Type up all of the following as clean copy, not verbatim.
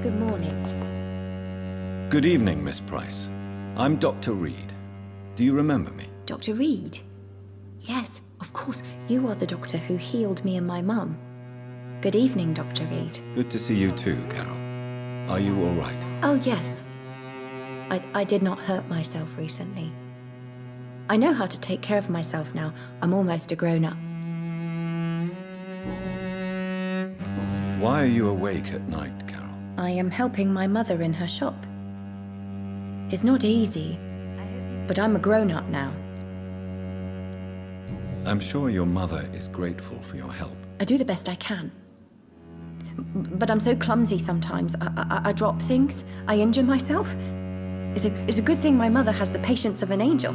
Good morning. Good evening, Miss Price. I'm Dr. Reed. Do you remember me? Dr. Reed? Yes, of course. You are the doctor who healed me and my mum. Good evening, Dr. Reed. Good to see you too, Carol. Are you all right? Oh, yes. I did not hurt myself recently. I know how to take care of myself now. I'm almost a grown-up. Why are you awake at night, Carol? I am helping my mother in her shop. It's not easy, but I'm a grown-up now. I'm sure your mother is grateful for your help. I do the best I can. But I'm so clumsy sometimes. I drop things. I injure myself. It's a good thing my mother has the patience of an angel.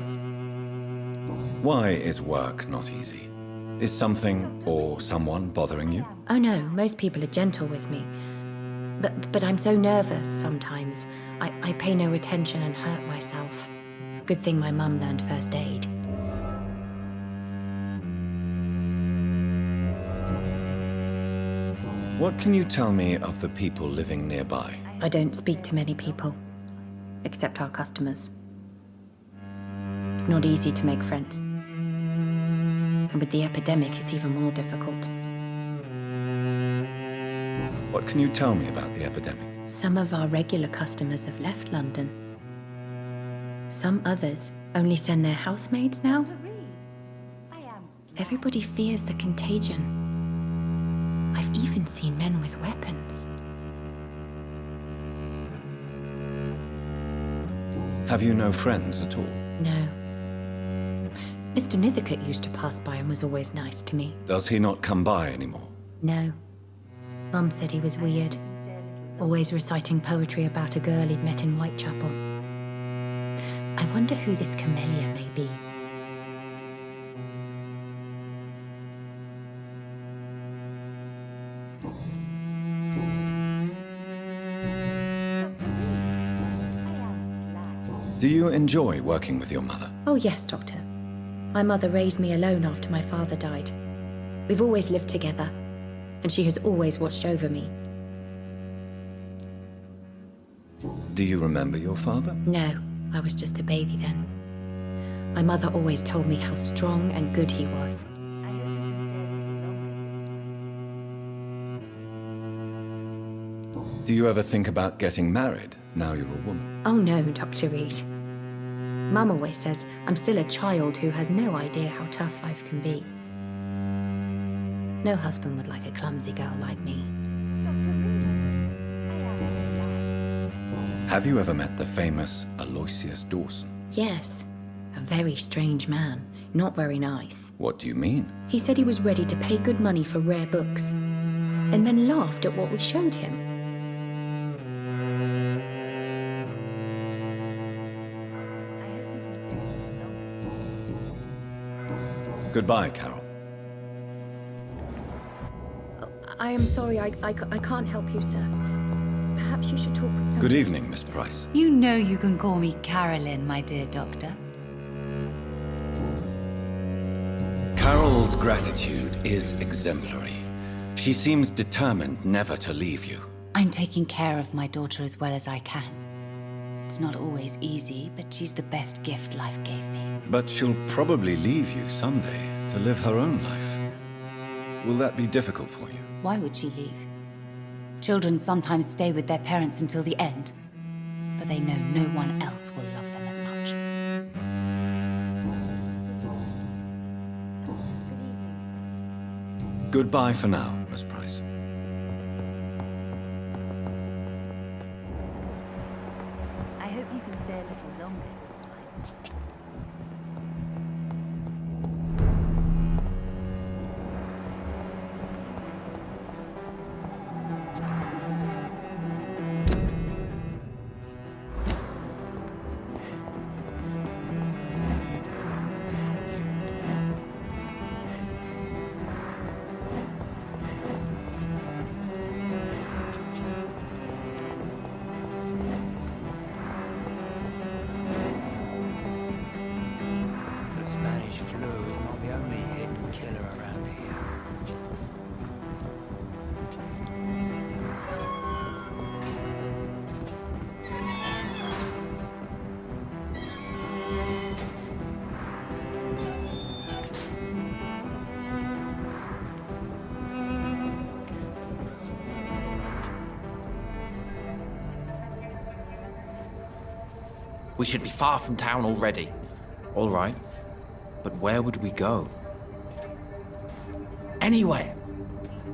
Why is work not easy? Is something or someone bothering you? Oh no, most people are gentle with me. But I'm so nervous sometimes. I pay no attention and hurt myself. Good thing my mum learned first aid. What can you tell me of the people living nearby? I don't speak to many people, except our customers. It's not easy to make friends. And with the epidemic, it's even more difficult. What can you tell me about the epidemic? Some of our regular customers have left London. Some others only send their housemaids now. Everybody fears the contagion. I've even seen men with weapons. Have you no friends at all? No. Mr. Nithercote used to pass by and was always nice to me. Does he not come by anymore? No. Mum said he was weird. Always reciting poetry about a girl he'd met in Whitechapel. I wonder who this camellia may be. Do you enjoy working with your mother? Oh yes, Doctor. My mother raised me alone after my father died. We've always lived together, and she has always watched over me. Do you remember your father? No, I was just a baby then. My mother always told me how strong and good he was. Do you ever think about getting married now you're a woman? Oh no, Dr. Reed. Mum always says I'm still a child who has no idea how tough life can be. No husband would like a clumsy girl like me. Have you ever met the famous Aloysius Dawson? Yes, a very strange man, not very nice. What do you mean? He said he was ready to pay good money for rare books, and then laughed at what we showed him. Goodbye, Carol. I am sorry, I can't help you, sir. Perhaps you should talk with someone. Good evening, Miss Price. You know you can call me Carolyn, my dear doctor. Carol's gratitude is exemplary. She seems determined never to leave you. I'm taking care of my daughter as well as I can. It's not always easy, but she's the best gift life gave me. But she'll probably leave you someday to live her own life. Will that be difficult for you? Why would she leave? Children sometimes stay with their parents until the end, for they know no one else will love them as much. Goodbye for now, Miss Price. I hope you can stay a little longer this time. We should be far from town already. All right. But where would we go? Anywhere.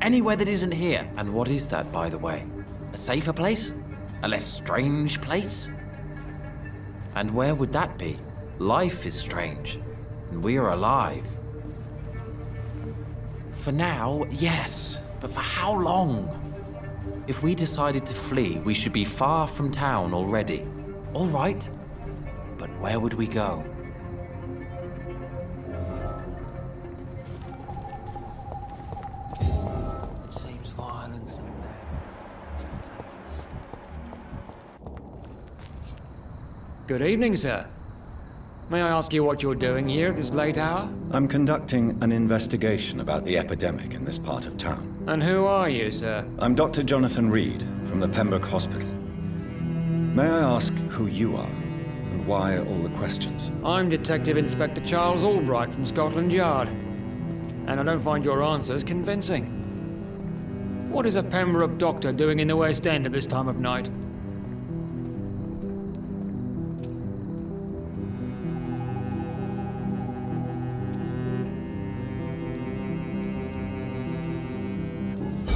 Anywhere that isn't here. And what is that, by the way? A safer place? A less strange place? And where would that be? Life is strange. And we are alive. For now, yes. But for how long? If we decided to flee, we should be far from town already. All right. But where would we go? It seems violent. Good evening, sir. May I ask you what you're doing here at this late hour? I'm conducting an investigation about the epidemic in this part of town. And who are you, sir? I'm Dr. Jonathan Reed from the Pembroke Hospital. May I ask who you are and why all the questions? I'm Detective Inspector Charles Albright from Scotland Yard. And I don't find your answers convincing. What is a Pembroke doctor doing in the West End at this time of night?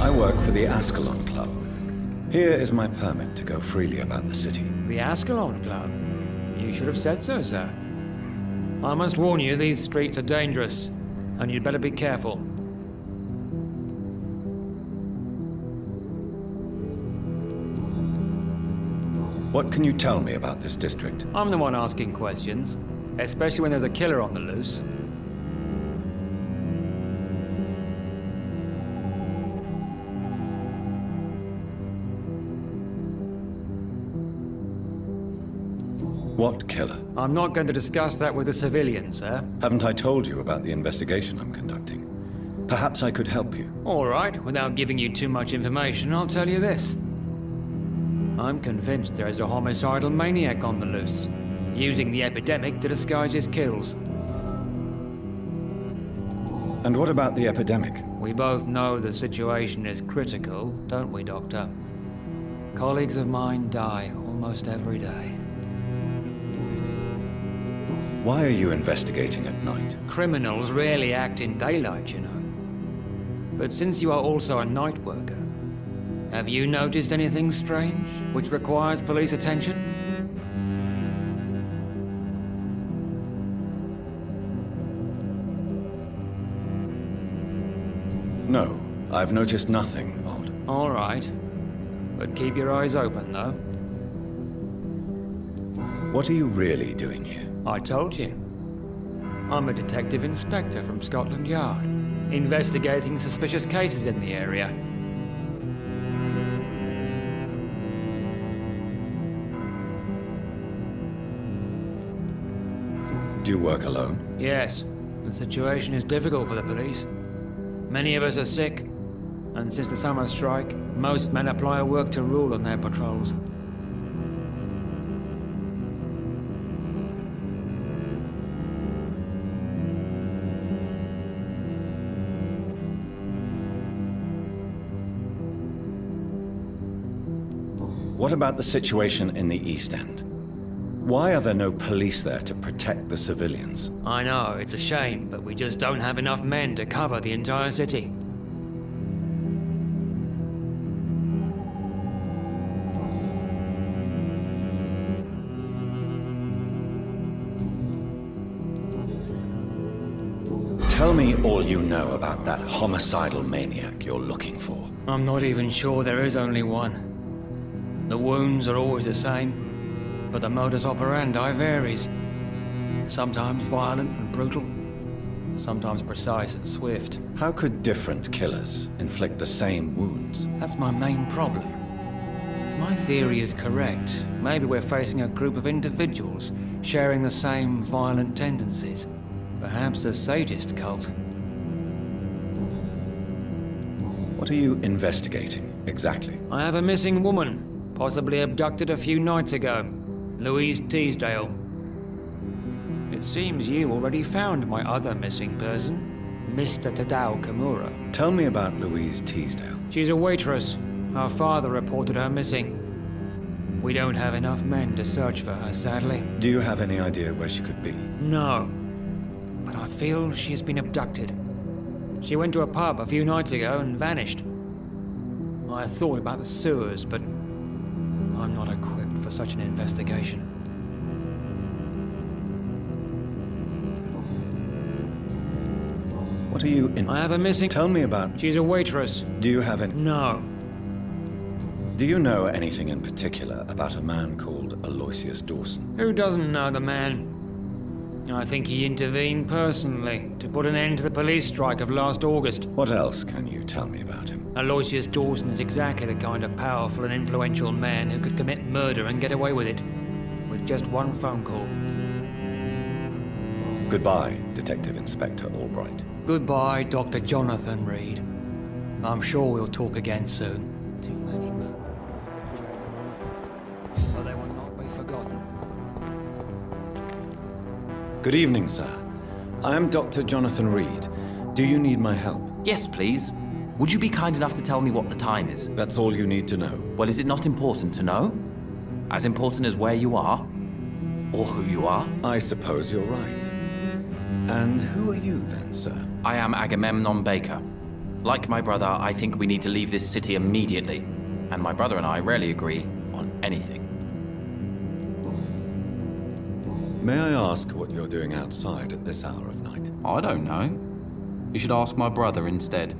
I work for the Ascalon Club. Here is my permit to go freely about the city. The Ascalon Club? You should have said so, sir. I must warn you, these streets are dangerous, and you'd better be careful. What can you tell me about this district? I'm the one asking questions, especially when there's a killer on the loose. What killer? I'm not going to discuss that with the civilians, sir. Haven't I told you about the investigation I'm conducting? Perhaps I could help you. All right, without giving you too much information, I'll tell you this. I'm convinced there is a homicidal maniac on the loose, using the epidemic to disguise his kills. And what about the epidemic? We both know the situation is critical, don't we, Doctor? Colleagues of mine die almost every day. Why are you investigating at night? Criminals rarely act in daylight, you know. But since you are also a night worker, have you noticed anything strange which requires police attention? No, I've noticed nothing odd. All right. But keep your eyes open, though. What are you really doing here? I told you. I'm a detective inspector from Scotland Yard, investigating suspicious cases in the area. Do you work alone? Yes, the situation is difficult for the police. Many of us are sick, and since the summer strike, most men apply a work to rule on their patrols. What about the situation in the East End? Why are there no police there to protect the civilians? I know, it's a shame, but we just don't have enough men to cover the entire city. Tell me all you know about that homicidal maniac you're looking for. I'm not even sure there is only one. The wounds are always the same, but the modus operandi varies. Sometimes violent and brutal, sometimes precise and swift. How could different killers inflict the same wounds? That's my main problem. If my theory is correct, maybe we're facing a group of individuals sharing the same violent tendencies. Perhaps a sadist cult. What are you investigating, exactly? I have a missing woman, possibly abducted a few nights ago. Louise Teasdale. It seems you already found my other missing person, Mr. Tadao Kimura. Tell me about Louise Teasdale. She's a waitress. Her father reported her missing. We don't have enough men to search for her, sadly. Do you have any idea where she could be? No. But I feel she's been abducted. She went to a pub a few nights ago and vanished. I thought about the sewers, but I'm not equipped for such an investigation. What are you in? I have a missing... Tell me about... She's a waitress. Do you have any... No. Do you know anything in particular about a man called Aloysius Dawson? Who doesn't know the man? I think he intervened personally to put an end to the police strike of last August. What else can you tell me about him? Aloysius Dawson is exactly the kind of powerful and influential man who could commit murder and get away with it. With just one phone call. Goodbye, Detective Inspector Albright. Goodbye, Dr. Jonathan Reed. I'm sure we'll talk again soon. Too many murders. But they will not be forgotten. Good evening, sir. I am Dr. Jonathan Reed. Do you need my help? Yes, please. Would you be kind enough to tell me what the time is? That's all you need to know. Well, is it not important to know? As important as where you are? Or who you are? I suppose you're right. And who are you then, sir? I am Agamemnon Baker. Like my brother, I think we need to leave this city immediately. And my brother and I rarely agree on anything. May I ask what you're doing outside at this hour of night? I don't know. You should ask my brother instead.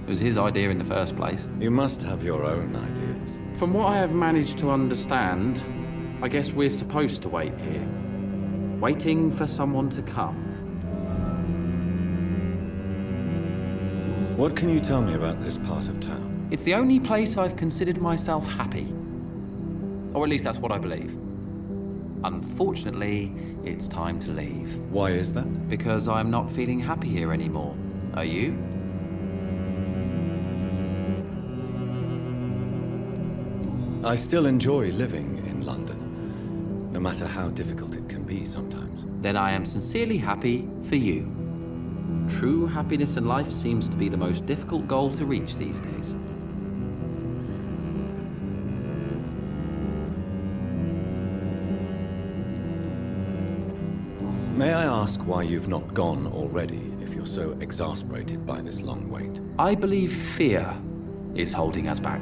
It was his idea in the first place. You must have your own ideas. From what I have managed to understand, I guess we're supposed to wait here. Waiting for someone to come. What can you tell me about this part of town? It's the only place I've considered myself happy. Or at least that's what I believe. Unfortunately, it's time to leave. Why is that? Because I'm not feeling happy here anymore. Are you? I still enjoy living in London, no matter how difficult it can be sometimes. Then I am sincerely happy for you. True happiness in life seems to be the most difficult goal to reach these days. May I ask why you've not gone already, if you're so exasperated by this long wait? I believe fear is holding us back.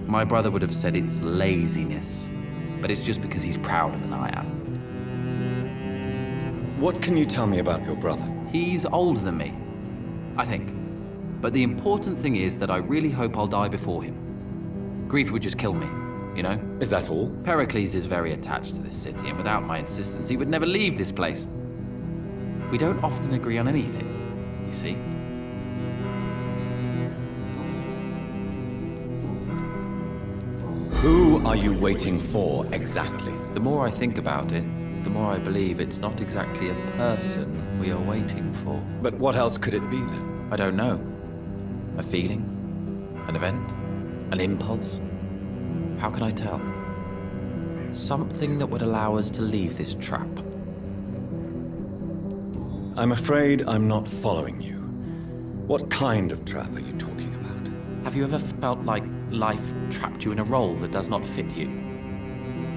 My brother would have said it's laziness, but it's just because he's prouder than I am. What can you tell me about your brother? He's older than me, I think. But the important thing is that I really hope I'll die before him. Grief would just kill me, you know? Is that all? Pericles is very attached to this city, and without my insistence, he would never leave this place. We don't often agree on anything, you see? Who are you waiting for, exactly? The more I think about it, the more I believe it's not exactly a person we are waiting for. But what else could it be, then? I don't know. A feeling? An event? An impulse? How can I tell? Something that would allow us to leave this trap. I'm afraid I'm not following you. What kind of trap are you talking about? Have you ever felt like life trapped you in a role that does not fit you?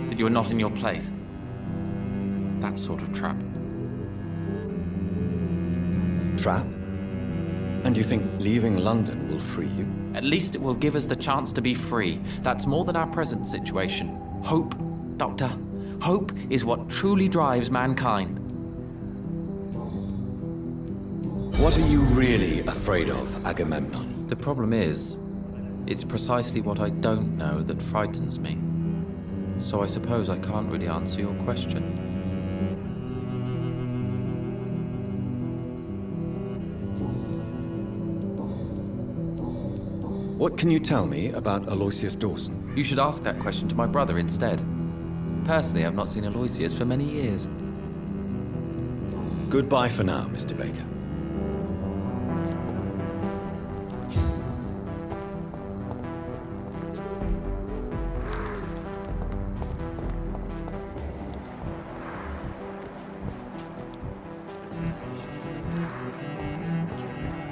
That you are not in your place? That sort of trap. Trap? And you think leaving London will free you? At least it will give us the chance to be free. That's more than our present situation. Hope, Doctor. Hope is what truly drives mankind. What are you really afraid of, Agamemnon? The problem is, it's precisely what I don't know that frightens me. So I suppose I can't really answer your question. What can you tell me about Aloysius Dawson? You should ask that question to my brother instead. Personally, I've not seen Aloysius for many years. Goodbye for now, Mr. Baker.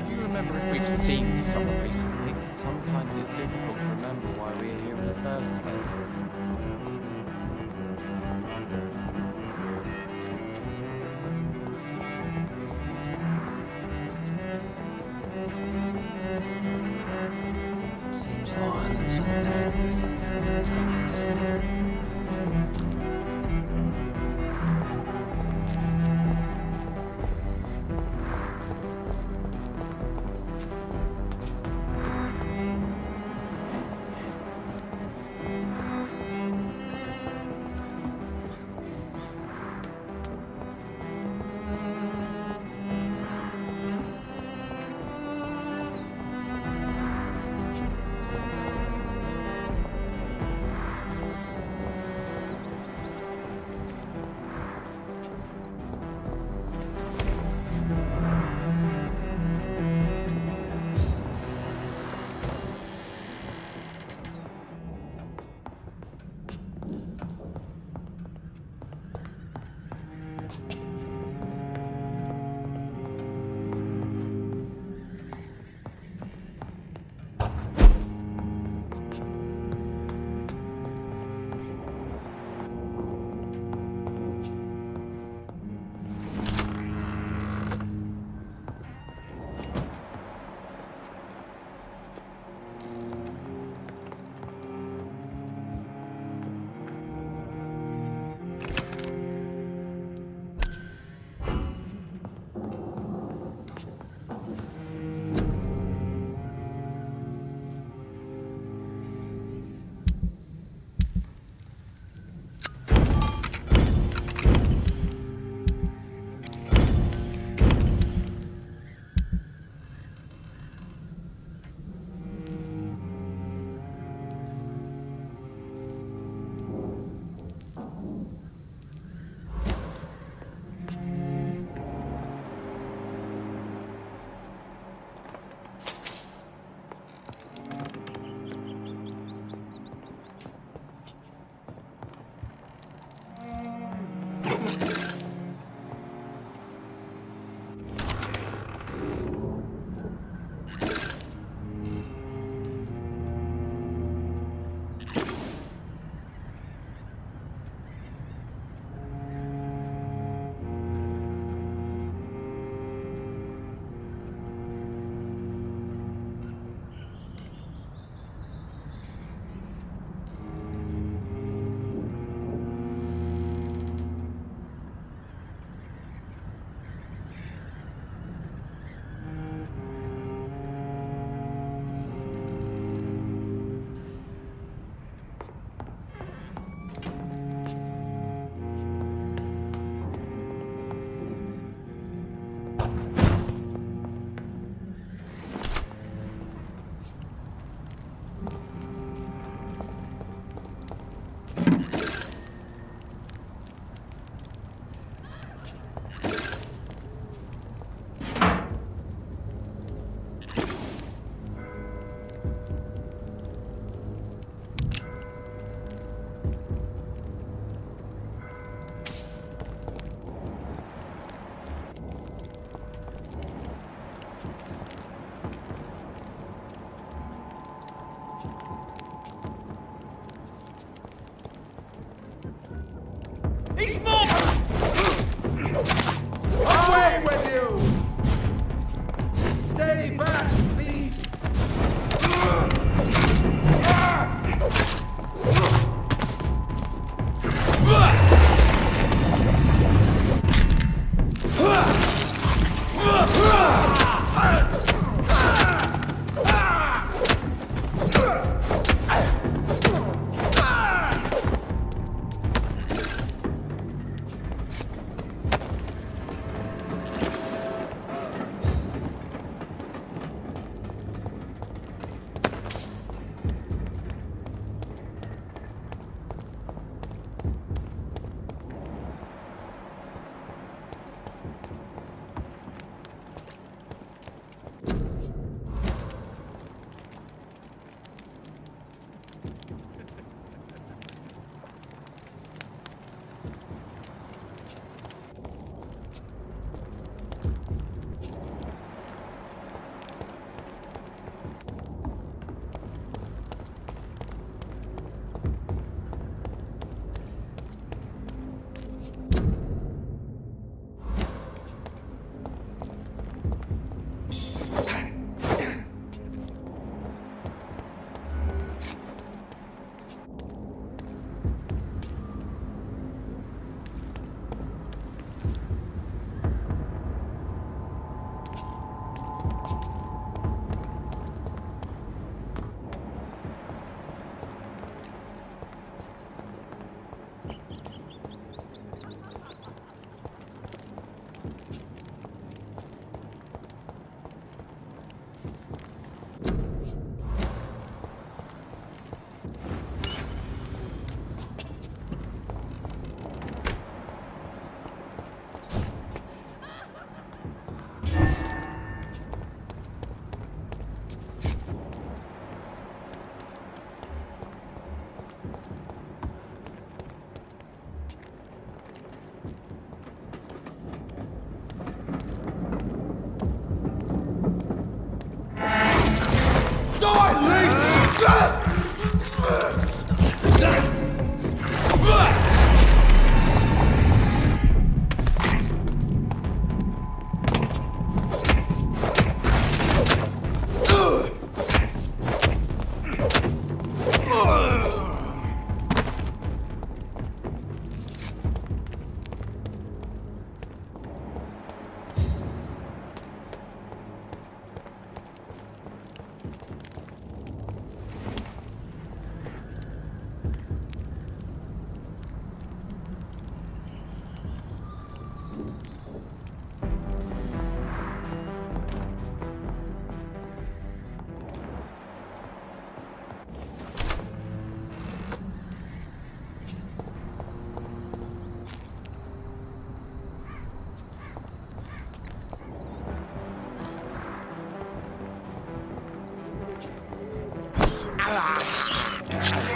Do you remember if we've seen someone recently? I'm finding it difficult to remember why we're here in the first place. Seems violence and madness advertise.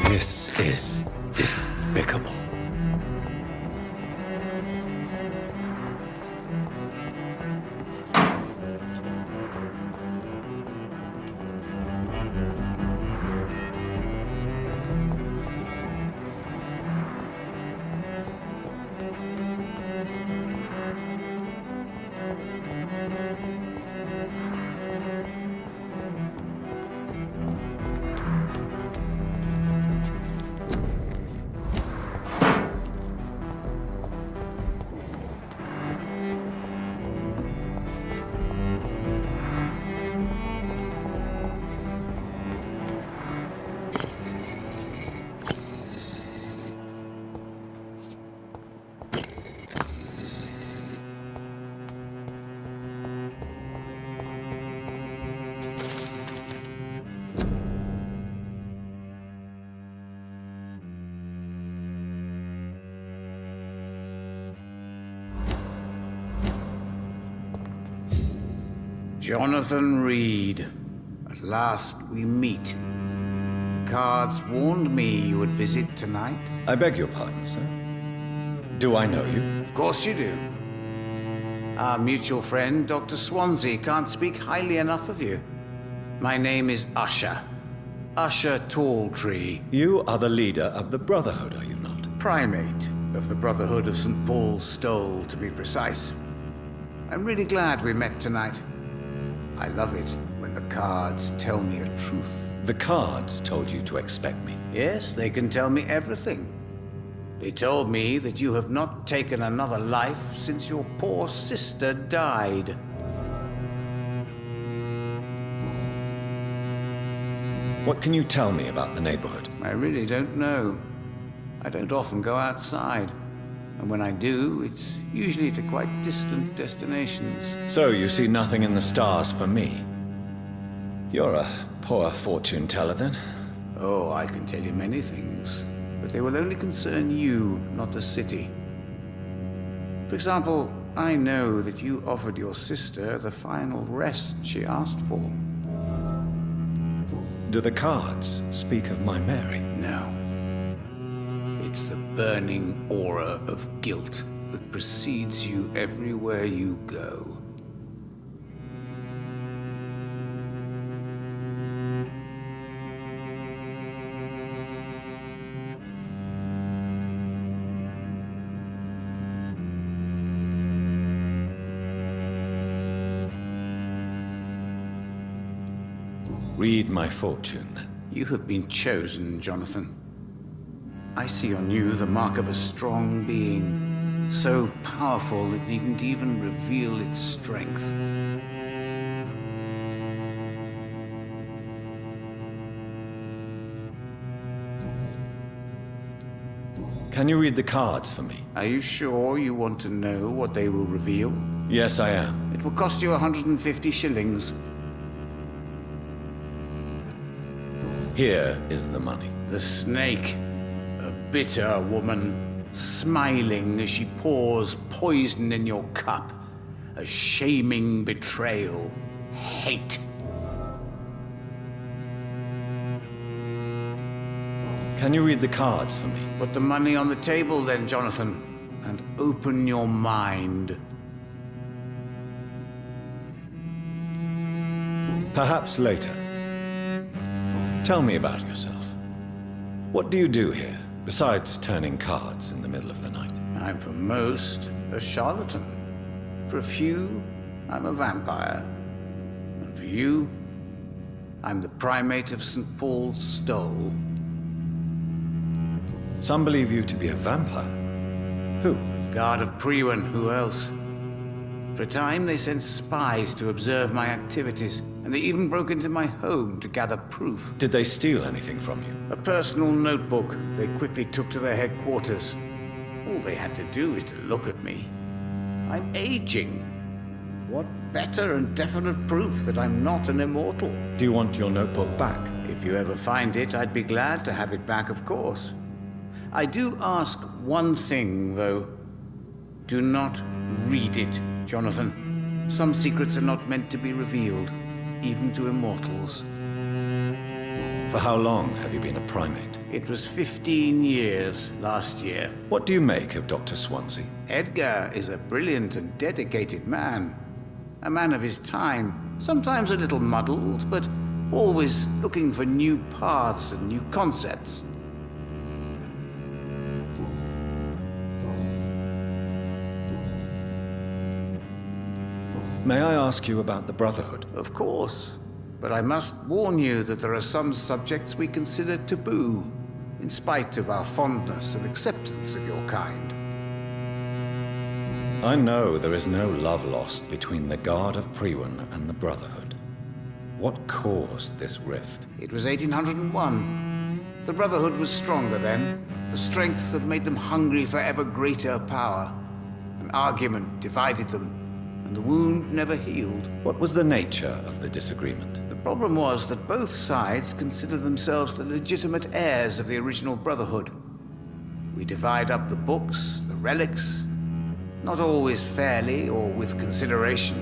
This is despicable. Jonathan Reed. At last we meet. The cards warned me you would visit tonight. I beg your pardon, sir. Do I know you? Of course you do. Our mutual friend, Dr. Swansea, can't speak highly enough of you. My name is Usher. Usher Talltree. You are the leader of the Brotherhood, are you not? Primate of the Brotherhood of St. Paul's Stole, to be precise. I'm really glad we met tonight. I love it when the cards tell me a truth. The cards told you to expect me. Yes, they can tell me everything. They told me that you have not taken another life since your poor sister died. What can you tell me about the neighborhood? I really don't know. I don't often go outside. And when I do, it's usually to quite distant destinations. So you see nothing in the stars for me? You're a poor fortune teller, then? Oh, I can tell you many things, but they will only concern you, not the city. For example, I know that you offered your sister the final rest she asked for. Do the cards speak of my Mary? No. It's the burning aura of guilt that precedes you everywhere you go. Read my fortune, then. You have been chosen, Jonathan. I see on you the mark of a strong being, so powerful it needn't even reveal its strength. Can you read the cards for me? Are you sure you want to know what they will reveal? Yes, I am. It will cost you 150 shillings. Here is the money. The snake, a bitter woman, smiling as she pours poison in your cup. A shaming betrayal. Hate. Can you read the cards for me? Put the money on the table then, Jonathan, and open your mind. Perhaps later. Tell me about yourself. What do you do here, besides turning cards in the middle of the night? I'm for most a charlatan. For a few, I'm a vampire. And for you, I'm the primate of St. Paul's Stole. Some believe you to be a vampire. Who? The Guard of Priwen, who else? For a time, they sent spies to observe my activities, and they even broke into my home to gather proof. Did they steal anything from you? A personal notebook they quickly took to their headquarters. All they had to do is to look at me. I'm aging. What better and definite proof that I'm not an immortal? Do you want your notebook back? If you ever find it, I'd be glad to have it back, of course. I do ask one thing, though. Do not read it, Jonathan. Some secrets are not meant to be revealed, even to immortals. For how long have you been a primate? It was 15 years last year. What do you make of Dr. Swansea? Edgar is a brilliant and dedicated man. A man of his time, sometimes a little muddled, but always looking for new paths and new concepts. May I ask you about the Brotherhood? Of course. But I must warn you that there are some subjects we consider taboo, in spite of our fondness and acceptance of your kind. I know there is no love lost between the Guard of Priwen and the Brotherhood. What caused this rift? It was 1801. The Brotherhood was stronger then, a strength that made them hungry for ever greater power. An argument divided them, and the wound never healed. What was the nature of the disagreement? The problem was that both sides considered themselves the legitimate heirs of the original Brotherhood. We divide up the books, the relics, not always fairly or with consideration.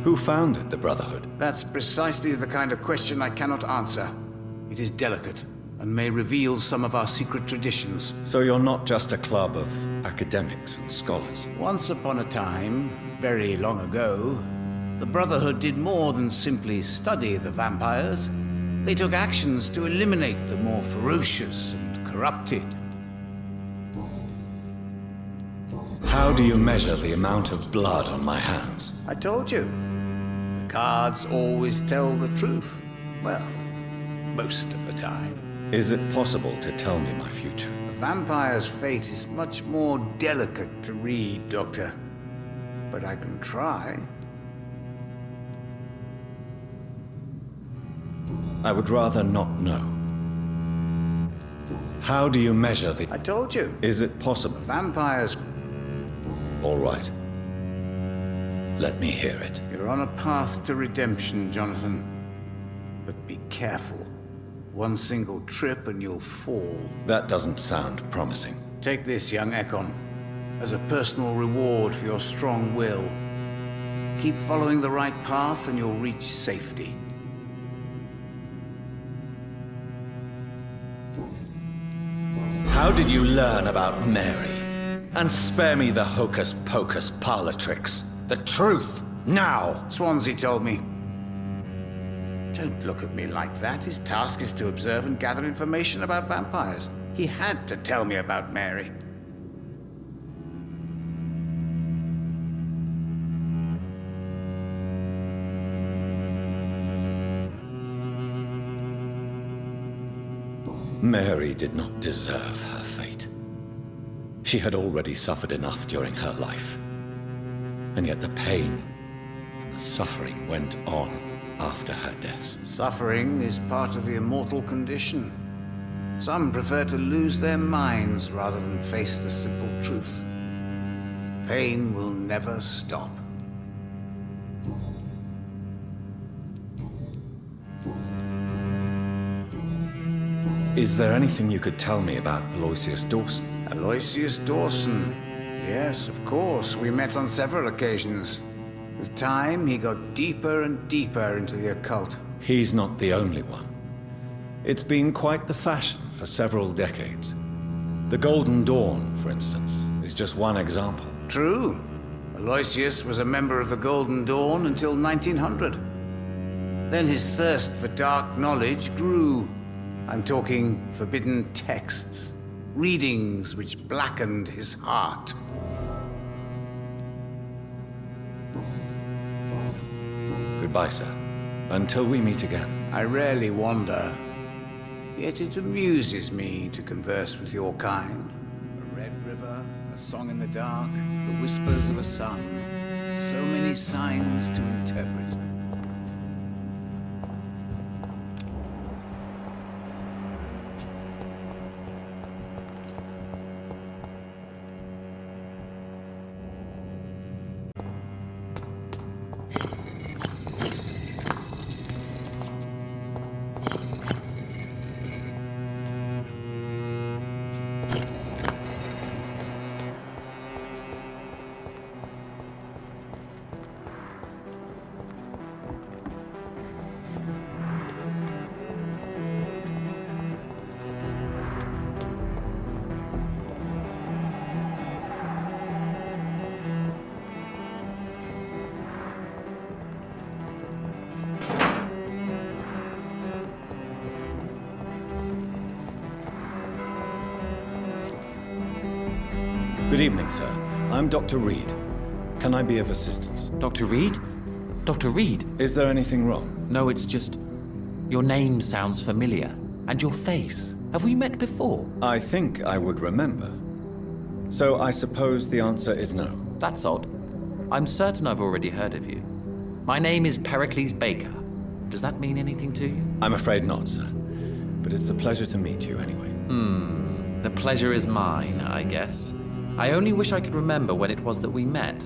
Who founded the Brotherhood? That's precisely the kind of question I cannot answer. It is delicate and may reveal some of our secret traditions. So you're not just a club of academics and scholars? Once upon a time, very long ago, the Brotherhood did more than simply study the vampires. They took actions to eliminate the more ferocious and corrupted. How do you measure the amount of blood on my hands? I told you. The cards always tell the truth. Well, most of the time. Is it possible to tell me my future? A vampire's fate is much more delicate to read, Doctor. But I can try. I would rather not know. How do you measure the... I told you. Is it possible? Vampires... All right. Let me hear it. You're on a path to redemption, Jonathan. But be careful. One single trip and you'll fall. That doesn't sound promising. Take this, young Ekon, as a personal reward for your strong will. Keep following the right path and you'll reach safety. How did you learn about Mary? And spare me the hocus-pocus parlor tricks. The truth, now! Swansea told me. Don't look at me like that. His task is to observe and gather information about vampires. He had to tell me about Mary. Mary did not deserve her fate. She had already suffered enough during her life. And yet the pain and the suffering went on after her death. Suffering is part of the immortal condition. Some prefer to lose their minds rather than face the simple truth. Pain will never stop. Is there anything you could tell me about Aloysius Dawson? Aloysius Dawson. Yes, of course. We met on several occasions. With time, he got deeper and deeper into the occult. He's not the only one. It's been quite the fashion for several decades. The Golden Dawn, for instance, is just one example. True. Aloysius was a member of the Golden Dawn until 1900. Then his thirst for dark knowledge grew. I'm talking forbidden texts, readings which blackened his heart. Goodbye, sir. Until we meet again. I rarely wander, yet it amuses me to converse with your kind. A red river, a song in the dark, the whispers of a sun. So many signs to interpret. Good evening, sir. I'm Dr. Reed. Can I be of assistance? Dr. Reed? Dr. Reed? Is there anything wrong? No, it's just... Your name sounds familiar. And your face. Have we met before? I think I would remember. So I suppose the answer is no. That's odd. I'm certain I've already heard of you. My name is Pericles Baker. Does that mean anything to you? I'm afraid not, sir. But it's a pleasure to meet you anyway. The pleasure is mine, I guess. I only wish I could remember when it was that we met.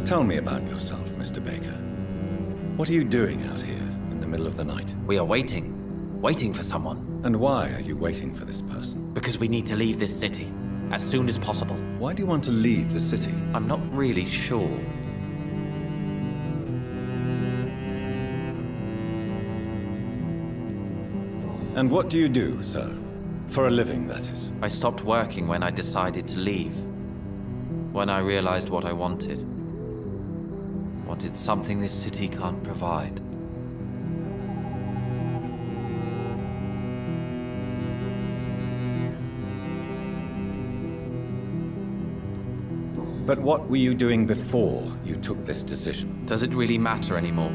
Tell me about yourself, Mr. Baker. What are you doing out here in the middle of the night? We are waiting. Waiting for someone. And why are you waiting for this person? Because we need to leave this city. As soon as possible. Why do you want to leave the city? I'm not really sure. And what do you do, sir? For a living, that is. I stopped working when I decided to leave. When I realized what I wanted. Wanted something this city can't provide. But what were you doing before you took this decision? Does it really matter anymore?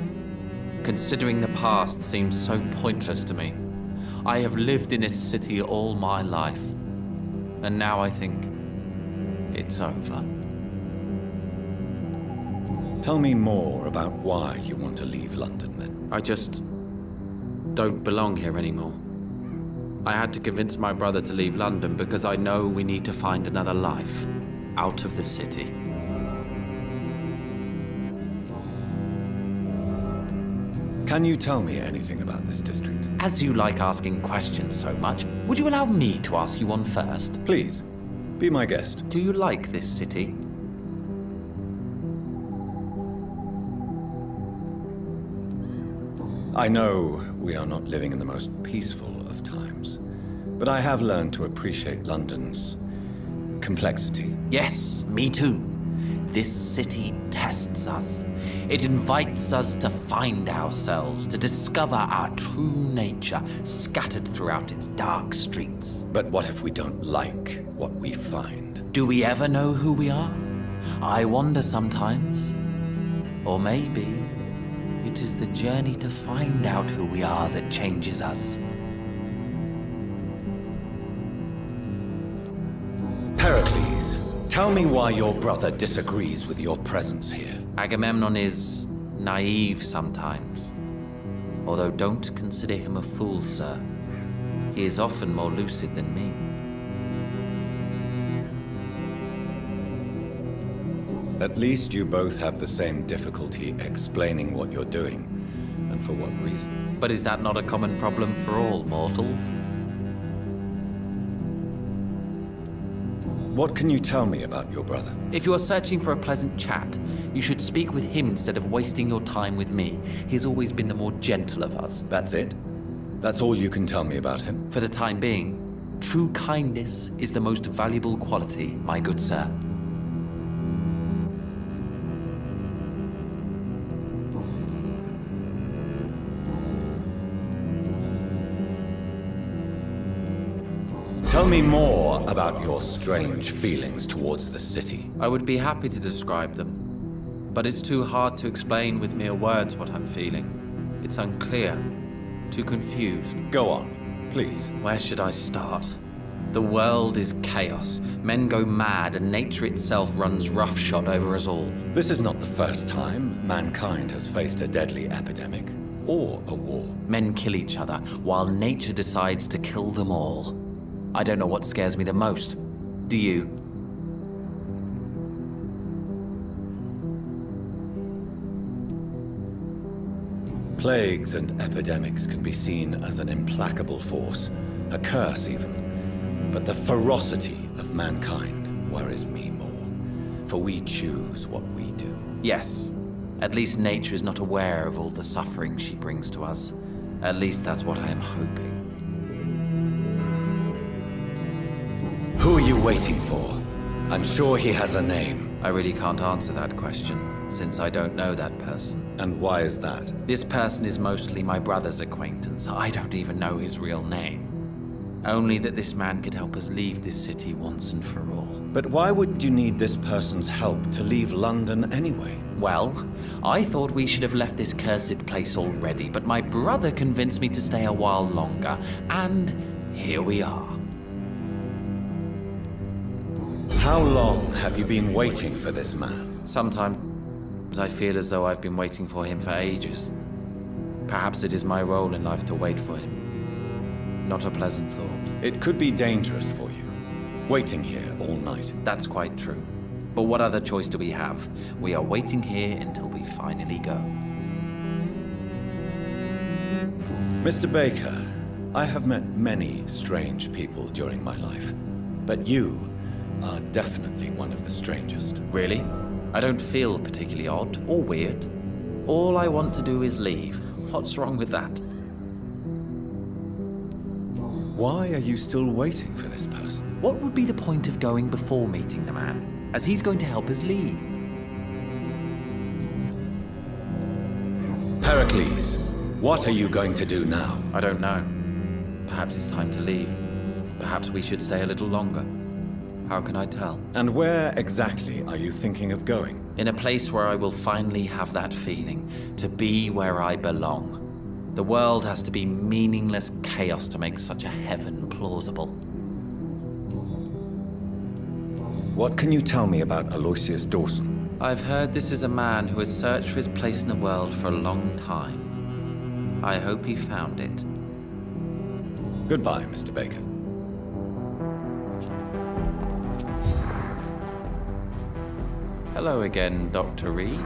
Considering the past seems so pointless to me. I have lived in this city all my life. And now I think it's over. Tell me more about why you want to leave London, then. I just don't belong here anymore. I had to convince my brother to leave London because I know we need to find another life. Out of the city. Can you tell me anything about this district? As you like asking questions so much, would you allow me to ask you one first? Please, be my guest. Do you like this city? I know we are not living in the most peaceful of times, but I have learned to appreciate London's complexity. Yes, me too. This city tests us. It invites us to find ourselves, to discover our true nature scattered throughout its dark streets. But what if we don't like what we find? Do we ever know who we are? I wonder sometimes. Or maybe it is the journey to find out who we are that changes us. Pericles, tell me why your brother disagrees with your presence here. Agamemnon is naive sometimes. Although don't consider him a fool, sir. He is often more lucid than me. At least you both have the same difficulty explaining what you're doing, and for what reason. But is that not a common problem for all mortals? What can you tell me about your brother? If you are searching for a pleasant chat, you should speak with him instead of wasting your time with me. He's always been the more gentle of us. That's it? That's all you can tell me about him? For the time being, true kindness is the most valuable quality, my good sir. Tell me more about your strange feelings towards the city. I would be happy to describe them, but it's too hard to explain with mere words what I'm feeling. It's unclear, too confused. Go on, please. Where should I start? The world is chaos. Men go mad, and nature itself runs roughshod over us all. This is not the first time mankind has faced a deadly epidemic or a war. Men kill each other, while nature decides to kill them all. I don't know what scares me the most. Do you? Plagues and epidemics can be seen as an implacable force, a curse even. But the ferocity of mankind worries me more, for we choose what we do. Yes. At least nature is not aware of all the suffering she brings to us. At least that's what I am hoping. Who are you waiting for? I'm sure he has a name. I really can't answer that question, since I don't know that person. And why is that? This person is mostly my brother's acquaintance. I don't even know his real name. Only that this man could help us leave this city once and for all. But why would you need this person's help to leave London anyway? Well, I thought we should have left this cursed place already, but my brother convinced me to stay a while longer, and here we are. How long have you been waiting for this man? Sometimes I feel as though I've been waiting for him for ages. Perhaps it is my role in life to wait for him. Not a pleasant thought. It could be dangerous for you, waiting here all night. That's quite true. But what other choice do we have? We are waiting here until we finally go. Mr. Baker, I have met many strange people during my life, but you are definitely one of the strangest. Really? I don't feel particularly odd or weird. All I want to do is leave. What's wrong with that? Why are you still waiting for this person? What would be the point of going before meeting the man, as he's going to help us leave? Pericles, what are you going to do now? I don't know. Perhaps it's time to leave. Perhaps we should stay a little longer. How can I tell? And where exactly are you thinking of going? In a place where I will finally have that feeling, to be where I belong. The world has to be meaningless chaos to make such a heaven plausible. What can you tell me about Aloysius Dawson? I've heard this is a man who has searched for his place in the world for a long time. I hope he found it. Goodbye, Mr. Baker. Hello again, Dr. Reed.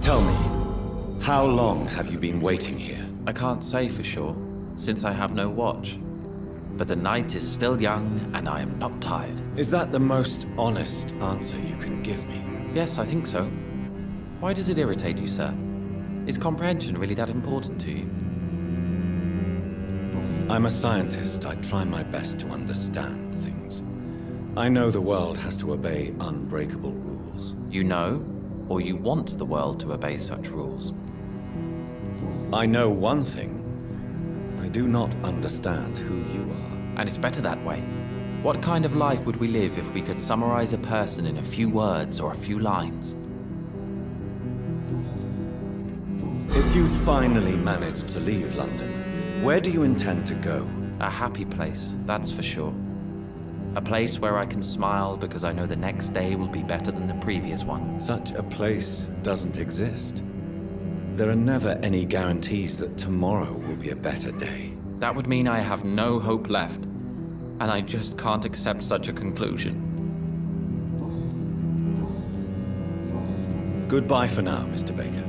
Tell me, how long have you been waiting here? I can't say for sure, since I have no watch. But the night is still young, and I am not tired. Is that the most honest answer you can give me? Yes, I think so. Why does it irritate you, sir? Is comprehension really that important to you? I'm a scientist. I try my best to understand things. I know the world has to obey unbreakable rules. You know, or you want the world to obey such rules? I know one thing. I do not understand who you are. And it's better that way. What kind of life would we live if we could summarize a person in a few words or a few lines? If you finally manage to leave London, where do you intend to go? A happy place, that's for sure. A place where I can smile because I know the next day will be better than the previous one. Such a place doesn't exist. There are never any guarantees that tomorrow will be a better day. That would mean I have no hope left, and I just can't accept such a conclusion. Goodbye for now, Mr. Baker.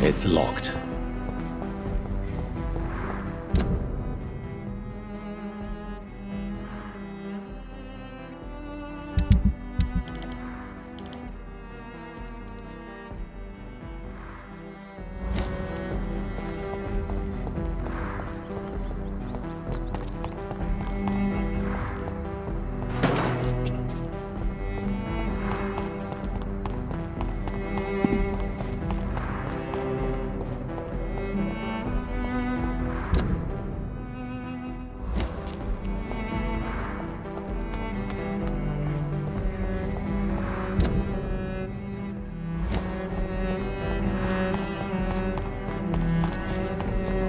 It's locked.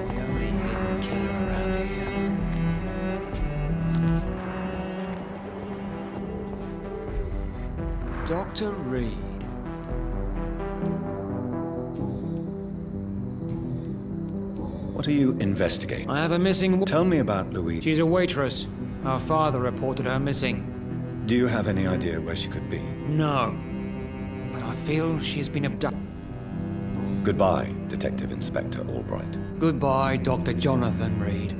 The only hidden killer around here. Dr. Reed. What are you investigating? I have a missing Tell me about Louise. She's a waitress. Our father reported her missing. Do you have any idea where she could be? No. But I feel she's been abducted. Goodbye, Detective Inspector Albright. Goodbye, Dr. Jonathan Reed.